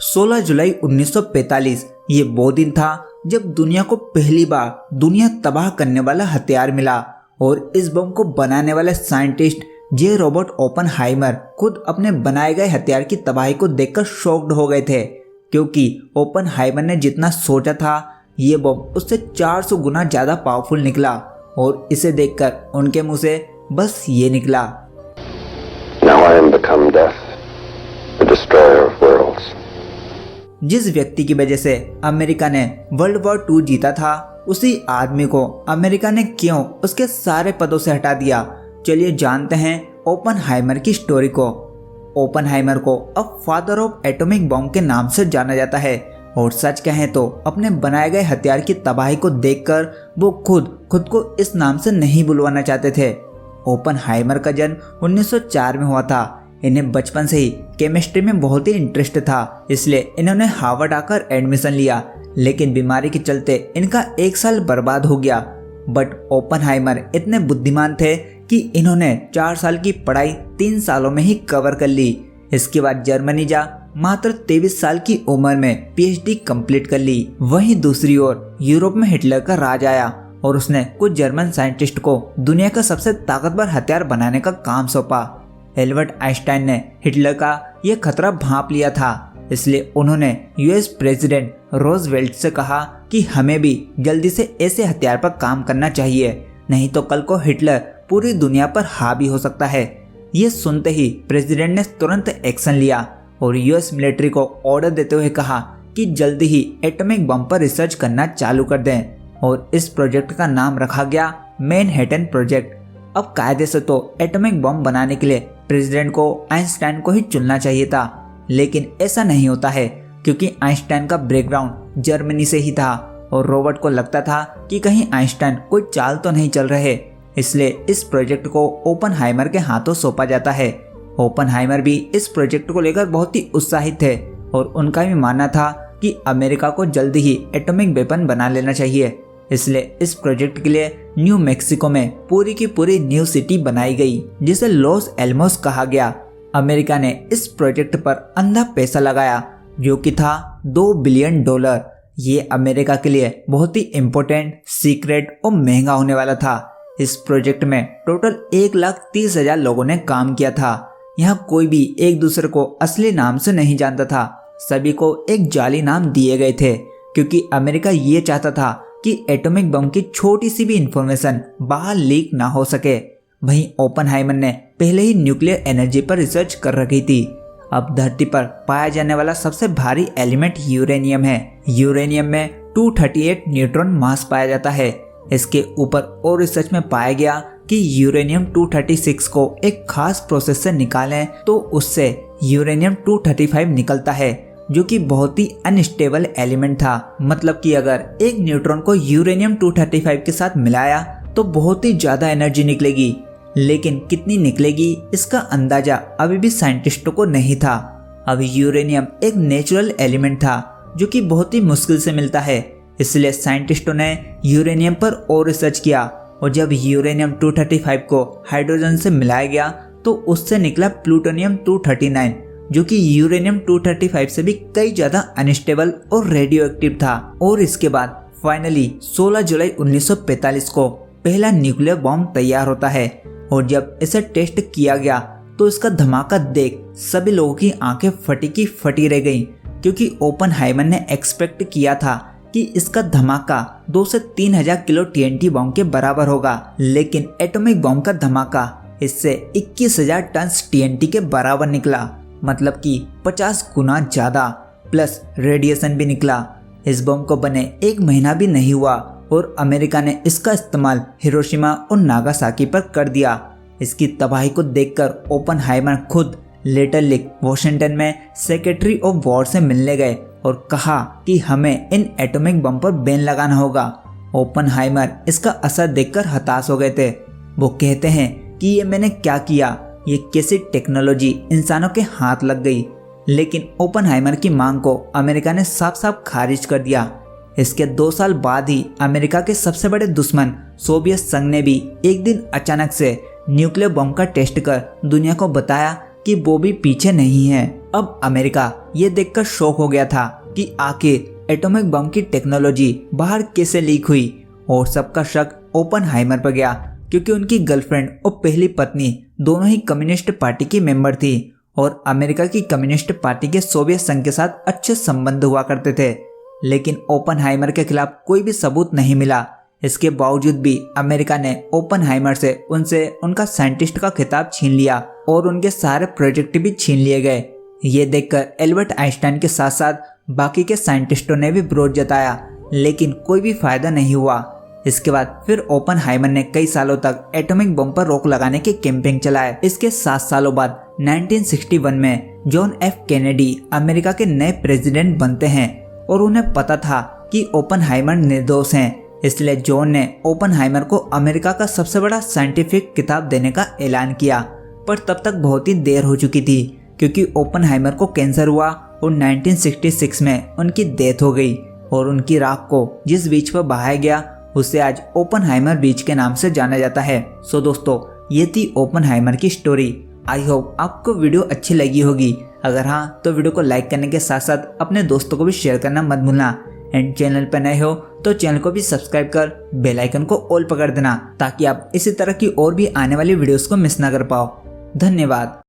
16 जुलाई 1945 ये वो दिन था जब दुनिया को पहली बार दुनिया तबाह करने वाला हथियार मिला और इस बम को बनाने वाले साइंटिस्ट जे रॉबर्ट ओपनहाइमर खुद अपने बनाए गए हथियार की तबाही को देखकर शॉक्ड हो गए थे, क्योंकि ओपनहाइमर ने जितना सोचा था ये बम उससे 400 गुना ज्यादा पावरफुल निकला और इसे देखकर उनके मुंह से बस ये निकला, Now I am become death, the destroyer of worlds. जिस व्यक्ति की वजह से अमेरिका ने वर्ल्ड वॉर 2 जीता था उसी आदमी को अमेरिका ने क्यों उसके सारे पदों से हटा दिया। चलिए जानते हैं ओपनहाइमर की स्टोरी को। ओपनहाइमर को अब फादर ऑफ एटॉमिक बॉम्ब के नाम से जाना जाता है और सच कहें तो अपने बनाए गए हथियार की तबाही को देखकर वो खुद को इस नाम से नहीं बुलवाना चाहते थे। ओपनहाइमर का जन्म 1904 में हुआ था। इन्हें बचपन से ही केमिस्ट्री में बहुत ही इंटरेस्ट था, इसलिए इन्होंने हार्वर्ड आकर एडमिशन लिया, लेकिन बीमारी के चलते इनका 1 साल बर्बाद हो गया। बट ओपनहाइमर इतने बुद्धिमान थे कि इन्होंने 4 साल की पढ़ाई 3 सालों में ही कवर कर ली। इसके बाद जर्मनी जा मात्र 23 साल की उम्र में पीएचडी कंप्लीट कर ली। वहीं दूसरी ओर यूरोप में हिटलर का राज आया और उसने कुछ जर्मन साइंटिस्ट को दुनिया का सबसे ताकतवर हथियार बनाने का काम सौंपा। एल्बर्ट आइंस्टाइन ने हिटलर का यह खतरा भांप लिया था, इसलिए उन्होंने यूएस प्रेसिडेंट रोजवेल्ट से कहा कि हमें भी जल्दी से ऐसे हथियार पर काम करना चाहिए, नहीं तो कल को हिटलर पूरी दुनिया पर हावी हो सकता है। ये सुनते ही प्रेसिडेंट ने तुरंत एक्शन लिया और यूएस मिलिट्री को ऑर्डर देते हुए कहा कि जल्दी ही एटॉमिक बम पर रिसर्च करना चालू कर दें और इस प्रोजेक्ट का नाम रखा गया मैनहट्टन प्रोजेक्ट। अब कायदे से तो एटॉमिक बम बनाने के लिए प्रेसिडेंट को आइंस्टाइन को ही चुनना चाहिए था, लेकिन ऐसा नहीं होता है क्योंकि आइंस्टाइन का बैकग्राउंड जर्मनी से ही था और रॉबर्ट को लगता था कि कहीं आइंस्टाइन कोई चाल तो नहीं चल रहे, इसलिए इस प्रोजेक्ट को ओपनहाइमर के हाथों सौंपा जाता है। ओपनहाइमर भी इस प्रोजेक्ट को लेकर बहुत ही उत्साहित थे और उनका भी मानना था कि अमेरिका को जल्दी ही एटॉमिक वेपन बना लेना चाहिए, इसलिए इस प्रोजेक्ट के लिए न्यू मैक्सिको में पूरी की पूरी न्यू सिटी बनाई गई जिसे लॉस एल्मोस कहा गया। अमेरिका ने इस प्रोजेक्ट पर अंधा पैसा लगाया जो कि था $2 बिलियन। ये अमेरिका के लिए बहुत ही इम्पोर्टेंट, सीक्रेट और महंगा होने वाला था। इस प्रोजेक्ट में टोटल 1,30,000 लोगों ने काम किया था। यहाँ कोई भी एक दूसरे को असली नाम से नहीं जानता था, सभी को एक जाली नाम दिए गए थे क्योंकि अमेरिका ये चाहता था कि एटॉमिक बम की छोटी सी भी इंफॉर्मेशन बाहर लीक ना हो सके। वहीं ओपनहाइमर ने पहले ही न्यूक्लियर एनर्जी पर रिसर्च कर रखी थी। अब धरती पर पाया जाने वाला सबसे भारी एलिमेंट यूरेनियम है। यूरेनियम में 238 न्यूट्रॉन मास पाया जाता है। इसके ऊपर और रिसर्च में पाया गया कि यूरेनियम 236 को एक खास प्रोसेस से निकालें तो उससे यूरेनियम 235 निकलता है, जो कि बहुत ही अनस्टेबल एलिमेंट था। मतलब कि अगर एक न्यूट्रॉन को यूरेनियम 235 के साथ मिलाया तो बहुत ही ज्यादा एनर्जी निकलेगी, लेकिन कितनी निकलेगी इसका अंदाजा अभी भी साइंटिस्टों को नहीं था। अब यूरेनियम एक नेचुरल एलिमेंट था जो कि बहुत ही मुश्किल से मिलता है, इसलिए साइंटिस्टों ने यूरेनियम पर और रिसर्च किया और जब यूरेनियम 235 को हाइड्रोजन से मिलाया गया तो उससे निकला प्लूटोनियम 239, जो कि यूरेनियम 235 से भी कई ज्यादा अनस्टेबल और रेडियो एक्टिव था। और इसके बाद फाइनली 16 जुलाई 1945 को पहला न्यूक्लियर बॉम्ब तैयार होता है और जब इसे टेस्ट किया गया तो इसका धमाका देख सभी लोगों की आंखें फटी की फटी रह गईं, क्योंकि ओपनहाइमर ने एक्सपेक्ट किया था कि इसका धमाका 2 से 3,000 किलो टीएनटी बॉम्ब के बराबर होगा, लेकिन एटॉमिक बॉम्ब का धमाका इससे 21,000 टन टीएनटी के बराबर निकला, मतलब कि 50 गुना ज्यादा, प्लस रेडिएशन भी निकला। इस बम को बने 1 महीना भी नहीं हुआ और अमेरिका ने इसका इस्तेमाल हिरोशिमा और नागासाकी पर कर दिया। इसकी तबाही को देखकर ओपनहाइमर खुद लेटर लिख वॉशिंगटन में सेक्रेटरी ऑफ वॉर से मिलने गए और कहा कि हमें इन एटॉमिक बम पर बैन लगाना होगा। ओपनहाइमर इसका असर देखकर हताश हो गए थे। वो कहते हैं कि ये मैंने क्या किया, ये कैसी टेक्नोलॉजी इंसानों के हाथ लग गई। लेकिन ओपनहाइमर की मांग को अमेरिका ने साफ साफ खारिज कर दिया। इसके 2 साल बाद ही अमेरिका के सबसे बड़े दुश्मन सोवियत संघ ने भी एक दिन अचानक से न्यूक्लियर बम का टेस्ट कर दुनिया को बताया कि वो भी पीछे नहीं है। अब अमेरिका ये देखकर शॉक हो गया था कि आखिर एटॉमिक बम की टेक्नोलॉजी बाहर कैसे लीक हुई, और सबका शक ओपनहाइमर पर गया क्योंकि उनकी गर्लफ्रेंड और पहली पत्नी दोनों ही कम्युनिस्ट पार्टी की मेंबर थी और अमेरिका की कम्युनिस्ट पार्टी के सोवियत संघ के साथ अच्छे संबंध हुआ करते थे। लेकिन ओपनहाइमर के खिलाफ कोई भी सबूत नहीं मिला। इसके बावजूद भी अमेरिका ने ओपनहाइमर से उनसे उनका साइंटिस्ट का खिताब छीन लिया और उनके सारे प्रोजेक्ट भी छीन लिए गए। ये देखकर एल्बर्ट आइंस्टाइन के साथ साथ बाकी के साइंटिस्टों ने भी विरोध जताया, लेकिन कोई भी फायदा नहीं हुआ। इसके बाद फिर ओपनहाइमर ने कई सालों तक एटॉमिक बम पर रोक लगाने की कैंपेन चलाए। इसके 7 सालों बाद 1961 में जॉन एफ कैनेडी अमेरिका के नए प्रेसिडेंट बनते हैं और उन्हें पता था कि ओपनहाइमर निर्दोष हैं। इसलिए जॉन ने ओपनहाइमर को अमेरिका का सबसे बड़ा साइंटिफिक खिताब देने का ऐलान किया, पर तब तक बहुत ही देर हो चुकी थी क्योंकि ओपनहाइमर को कैंसर हुआ और 1966 में उनकी डेथ हो गई और उनकी राख को जिस बीच पर बहाया गया उसे आज ओपनहाइमर बीच के नाम से जाना जाता है। सो दोस्तों, ये थी ओपनहाइमर की स्टोरी। आई होप आपको वीडियो अच्छी लगी होगी। अगर हाँ तो वीडियो को लाइक करने के साथ साथ अपने दोस्तों को भी शेयर करना मत भूलना। एंड चैनल पर नए हो तो चैनल को भी सब्सक्राइब कर बेल आइकन को ऑल पकड़ देना ताकि आप इसी तरह की और भी आने वाली वीडियोस को मिस ना कर पाओ। धन्यवाद।